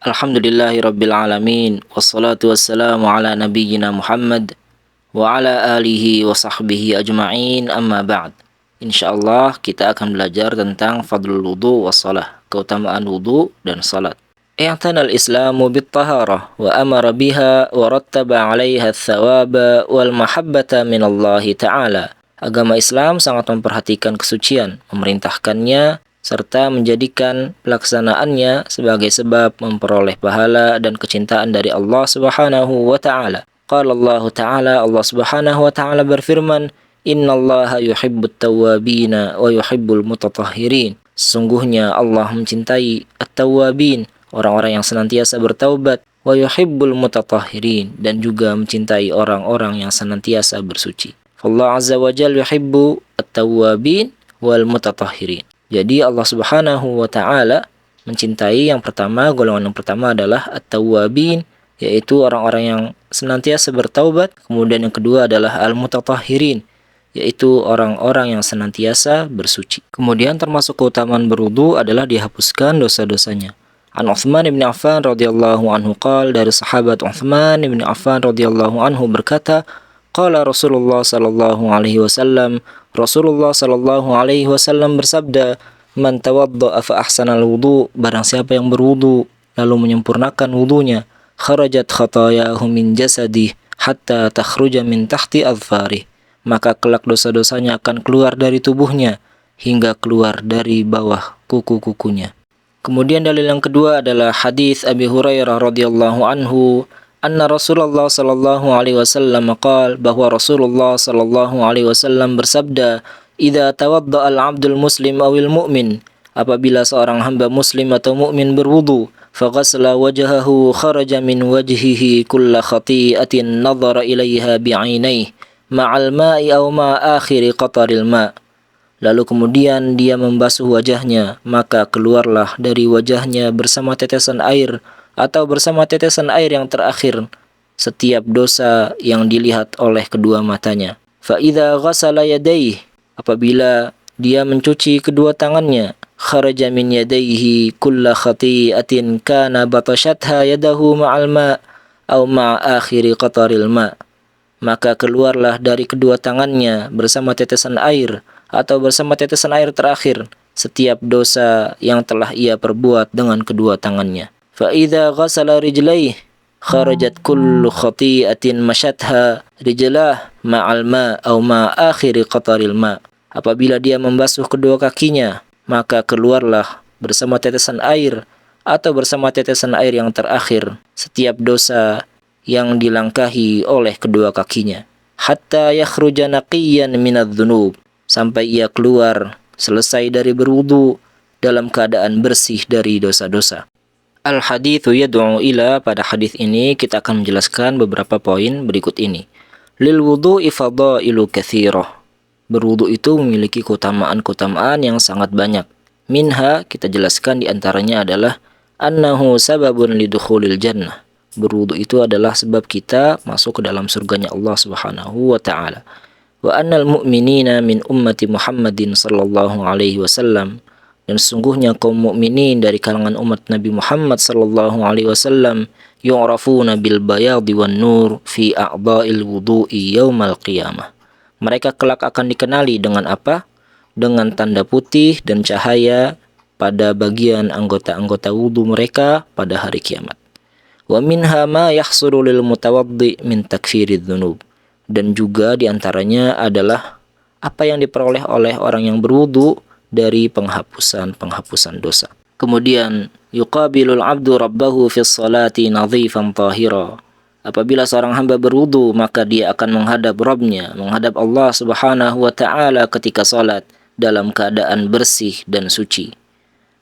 Alhamdulillahirabbil alamin wassalatu wassalamu ala nabiyyina Muhammad wa ala alihi wa sahbihi ajma'in amma ba'd. Insyaallah kita akan belajar tentang fadlul wudu wassalah, keutamaan wudu dan salat. I'tanal islamu bit-taharah wa amara biha wa rattaba 'alaiha ats-tsawaba wal mahabbata minallahi ta'ala. Agama Islam sangat memperhatikan kesucian, memerintahkannya serta menjadikan pelaksanaannya sebagai sebab memperoleh pahala dan kecintaan dari Allah Subhanahu wa taala. Qala Allah taala, Allah Subhanahu wa taala berfirman, "Innallaha yuhibbut tawwabina wa yuhibbul mutatahhirin." Sesungguhnya Allah mencintai at-tawwabin, orang-orang yang senantiasa bertaubat, wa yuhibbul mutatahhirin, dan juga mencintai orang-orang yang senantiasa bersuci. Allah Azza wa Jalla yuhibbu at-tawwabin wal mutatahhirin. Jadi Allah Subhanahu wa taala mencintai golongan yang pertama adalah at-tawwabin, yaitu orang-orang yang senantiasa bertaubat. Kemudian yang kedua adalah al-mutatahhirin, yaitu orang-orang yang senantiasa bersuci. Kemudian termasuk keutamaan berwudu adalah dihapuskan dosa-dosanya. An Utsman bin Affan radhiyallahu anhu qala, dari sahabat Utsman bin Affan radhiyallahu anhu berkata, qala Rasulullah sallallahu alaihi wasallam, Rasulullah sallallahu alaihi wasallam bersabda, "Man tawadda'a fa ahsanal wudu", barang siapa yang berwudu lalu menyempurnakan wudunya, kharajat khatayahu min jasadih hatta takhruja min tahti adfarih, maka kelak dosa-dosanya akan keluar dari tubuhnya hingga keluar dari bawah kuku-kukunya. Kemudian dalil yang kedua adalah hadis Abi Hurairah radhiyallahu anhu, anna Rasulullah sallallahu alaihi wasallam qala, bahwa Rasulullah sallallahu alaihi wasallam bersabda, "Idza tawadda'a al-'abdul muslim awil mu'min", apabila seorang hamba muslim atau mukmin berwudu, faghasala wajhahu kharaja min wajhihi kulla khati'atin nadhara ilaiha bi'ainaihi ma'al ma'i aw ma akhiri qataril ma'. Lalu kemudian dia membasuh wajahnya, maka keluarlah dari wajahnya bersama tetesan air atau bersama tetesan air yang terakhir setiap dosa yang dilihat oleh kedua matanya. Fa idza ghasala yadayhi, apabila dia mencuci kedua tangannya, kharaja min yadayhi kulla khati'atin kana batashatha yadahu ma'al ma' aw ma'a akhiri qataril ma', maka keluarlah dari kedua tangannya bersama tetesan air atau bersama tetesan air terakhir setiap dosa yang telah ia perbuat dengan kedua tangannya. Fa idza ghasala rijlaihi kharajat kullu khati'atin mashatha rijlah ma'al ma' aw ma' akhiri qataril ma'. Apabila dia membasuh kedua kakinya, maka keluarlah bersama tetesan air atau bersama tetesan air yang terakhir setiap dosa yang dilangkahi oleh kedua kakinya, hatta yakhruja naqiyan minadz-dzunub, sampai ia keluar selesai dari berwudu dalam keadaan bersih dari dosa-dosa. Al-haditsu yad'u ila, pada hadis ini kita akan menjelaskan beberapa poin berikut ini. Lil wudu'i fadailu katsirah, berwudu itu memiliki keutamaan-keutamaan yang sangat banyak. Minha, kita jelaskan di antaranya adalah annahu sababun lidukhulil jannah, berwudu itu adalah sebab kita masuk ke dalam surganya Allah Subhanahu wa taala. Wa annal mu'minina min ummati Muhammadin sallallahu alaihi wasallam, dan sesungguhnya kaum mukminin dari kalangan umat Nabi Muhammad sallallahu alaihi wasallam, yu'rafuna bil bayadi wan nur fi a'dha'il wudu'i yaumal qiyamah, mereka kelak akan dikenali dengan apa? Dengan tanda putih dan cahaya pada bagian anggota-anggota wudu mereka pada hari kiamat. Wa minha ma yahsulu lil mutawaddi min takfiridz dzunub, dan juga diantaranya adalah apa yang diperoleh oleh orang yang berwudu dari penghapusan dosa. Kemudian yuqabilul abdu rabbahu fis salati nadhifan tahira, apabila seorang hamba berwudu maka dia akan menghadap Rabbnya, menghadap Allah Subhanahu wa taala ketika salat dalam keadaan bersih dan suci.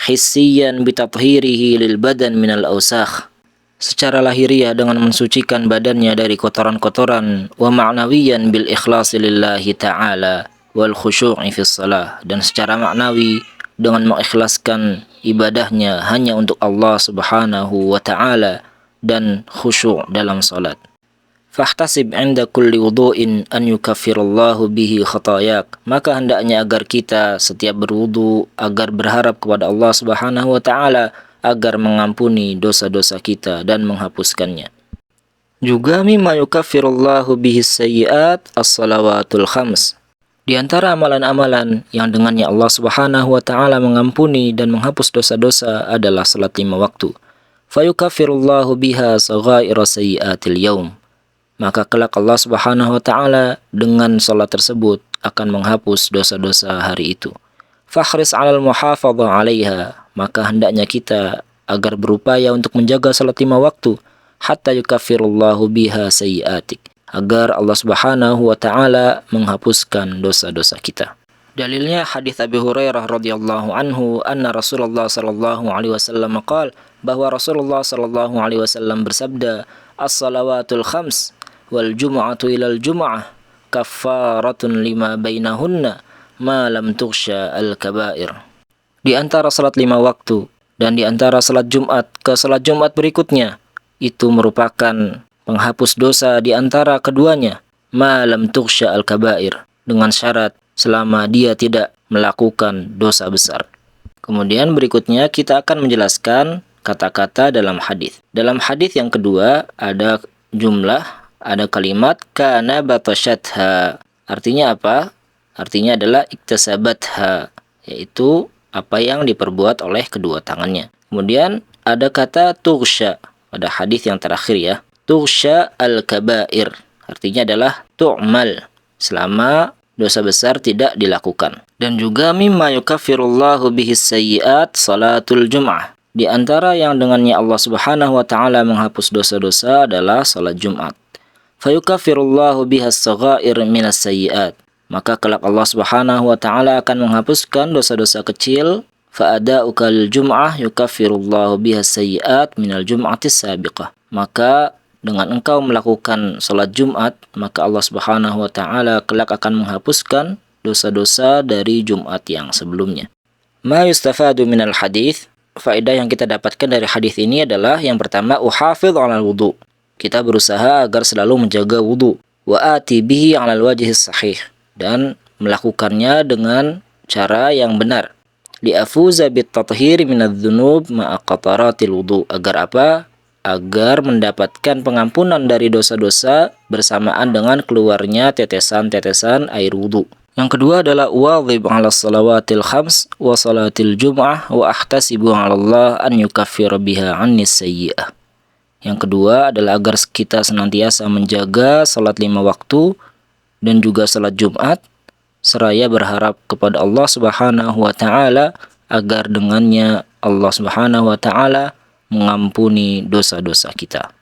Hissiyan bitathhirihi lil badan minal awsakh, secara lahiriah dengan mensucikan badannya dari kotoran-kotoran, wa ma'nawiyan bil ikhlasi lillahi ta'ala wal khusyu'i fis shalah, dan secara maknawi dengan mengikhlaskan ibadahnya hanya untuk Allah Subhanahu wa taala dan khusyuk dalam salat. Fahtasib 'inda kulli wudu'in an yukaffirallahu bihi khatayak, maka hendaknya agar kita setiap berwudu agar berharap kepada Allah Subhanahu wa taala agar mengampuni dosa-dosa kita dan menghapuskannya. Juga mimma yukaffirullahu bihis sayyi'at as-salawatul khams. Di antara amalan-amalan yang dengannya Allah Subhanahu wa taala mengampuni dan menghapus dosa-dosa adalah salat 5 waktu. Fayukaffirullahu biha saghaira sayyi'atil yaum. Maka kelak Allah Subhanahu wa taala dengan salat tersebut akan menghapus dosa-dosa hari itu. Fahris 'alal muhafadhah 'alaiha. Maka hendaknya kita agar berupaya untuk menjaga salat 5 waktu hatta yukaffirullahu biha sayyi'atik. Agar Allah Subhanahu wa taala menghapuskan dosa-dosa kita. Dalilnya hadis Abi Hurairah radhiyallahu anhu anna Rasulullah sallallahu alaihi wasallam qaal, bahwa Rasulullah sallallahu alaihi wasallam bersabda, as-salawatul khams wal jum'atu ilal jum'ah kaffaratun lima bainahunna ma lam tughsha al-kaba'ir. Di antara salat 5 waktu dan di antara salat Jumat ke salat Jumat berikutnya itu merupakan penghapus dosa di antara keduanya, malam tughsha al-kabair, dengan syarat selama dia tidak melakukan dosa besar. Kemudian berikutnya kita akan menjelaskan kata-kata dalam hadis. Dalam hadis yang kedua ada jumlah, ada kalimat kana batashatha. Artinya apa? Artinya adalah iktasabatha, yaitu apa yang diperbuat oleh kedua tangannya. Kemudian ada kata tughsha pada hadis yang terakhir ya. Tughsha al-kabair, artinya adalah tu'mal, selama dosa besar tidak dilakukan. Dan juga mimma yukaffirullahu bihis sayyi'at salatul jum'ah. Di antara yang dengannya Allah Subhanahu wa taala menghapus dosa-dosa adalah salat Jumat. Fayukaffirullahu bihas saghair minas sayyi'at. Maka kelak Allah Subhanahu wa taala akan menghapuskan dosa-dosa kecil. Fa'ada'uka lil-jum'ah yukaffirullahu bihas sayyi'at minal jum'atis sabiqah. Maka dengan engkau melakukan salat Jumat, maka Allah Subhanahu wa taala kelak akan menghapuskan dosa-dosa dari Jumat yang sebelumnya. Ma yustafadu minal hadis, faedah yang kita dapatkan dari hadis ini adalah yang pertama, uhafidh 'alal wudu. Kita berusaha agar selalu menjaga wudu. Wa ati bihi 'alal wajhis sahih, dan melakukannya dengan cara yang benar. Li'afuza bit tathhir minadz-dzunub ma'a qataratil wudu. Agar apa? Agar mendapatkan pengampunan dari dosa-dosa bersamaan dengan keluarnya tetesan-tetesan air wudu. Yang kedua adalah wadhib 'ala salawatil khams wa salatil jum'ah wa ahtasibu 'ala Allah an yukaffira biha 'annis sayyi'ah. Yang kedua adalah agar kita senantiasa menjaga salat 5 waktu dan juga salat Jumat, seraya berharap kepada Allah Subhanahu wa taala agar dengannya Allah Subhanahu wa taala mengampuni dosa-dosa kita.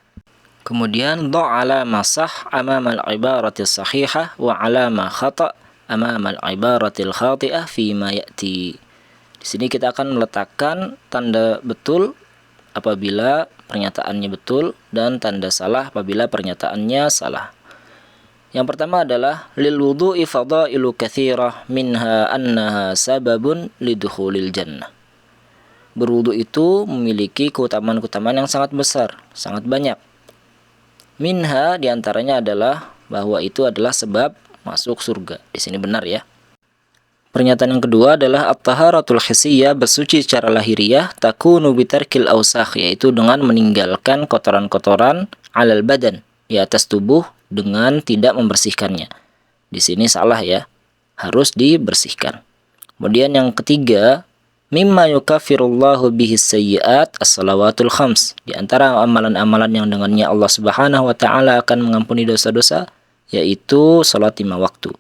Kemudian da'ala masah amamal ibaratis sahihah wa alama khata' amamal ibaratil khati'ah fima ya'ti. Di sini kita akan meletakkan tanda betul apabila pernyataannya betul dan tanda salah apabila pernyataannya salah. Yang pertama adalah lil wudu'i fadailu katsirah minha annaha sababun lidukhulil jannah. Berwudu itu memiliki keutamaan-keutamaan yang sangat besar, sangat banyak. Minha diantaranya adalah bahwa itu adalah sebab masuk surga. Di sini benar ya. Pernyataan yang kedua adalah at-taharatul hissiyah, bersuci secara lahiriah, takunu bitarkil awsakh, yaitu dengan meninggalkan kotoran-kotoran alal badan, di atas tubuh dengan tidak membersihkannya. Di sini salah ya, harus dibersihkan. Kemudian yang ketiga, mimma yukaffirullahu bihis sayyi'at as-salawatul khams. Di antara amalan-amalan yang dengannya Allah Subhanahu wa taala akan mengampuni dosa-dosa, yaitu salat 5 waktu.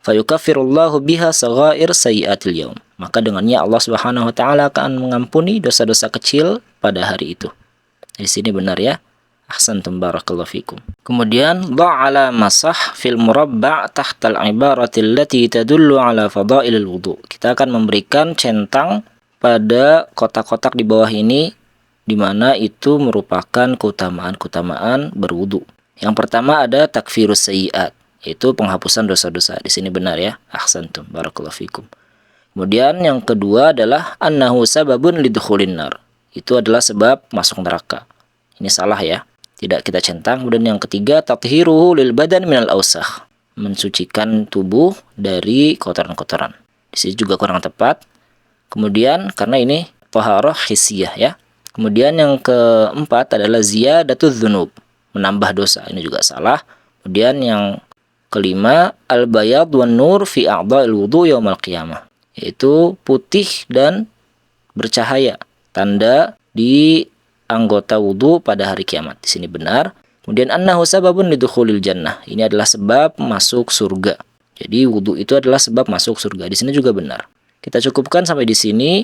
Fayukaffirullahu biha saghair sayyi'atil yaum. Maka dengannya Allah Subhanahu wa taala akan mengampuni dosa-dosa kecil pada hari itu. Di sini benar ya. Ahsantum barakallahu fikum. Kemudian da'ala masah fil murabba' tahta al-ibarati allati tadullu ala fadailil wudu. Kita akan memberikan centang pada kotak-kotak di bawah ini di mana itu merupakan keutamaan-keutamaan berwudu. Yang pertama ada takfirus sayyi'at, yaitu penghapusan dosa-dosa. Di sini benar ya. Ahsantum barakallahu fikum. Kemudian yang kedua adalah annahu sababun lidukhulin nar. Itu adalah sebab masuk neraka. Ini salah ya. Tidak kita centang. Kemudian yang ketiga, tathiruhu lil badan minal awsakh, mensucikan tubuh dari kotoran-kotoran. Di sini juga kurang tepat. Kemudian karena ini taharah hissiyah ya. Kemudian yang keempat adalah ziyadatudz dzunub, menambah dosa. Ini juga salah. Kemudian yang kelima, al-bayad wan nur fi a'dha'il wudu yaumal qiyamah, yaitu putih dan bercahaya, tanda di anggota wudu pada hari kiamat. Di sini benar. Kemudian annahu sababun lidukhulil jannah. Ini adalah sebab masuk surga. Jadi wudu itu adalah sebab masuk surga. Di sini juga benar. Kita cukupkan sampai di sini.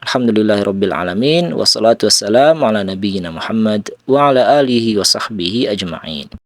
Alhamdulillahirabbil alamin. Wassalatu wassalamu ala nabiyyina Muhammad wa ala alihi wa sahbihi ajma'in.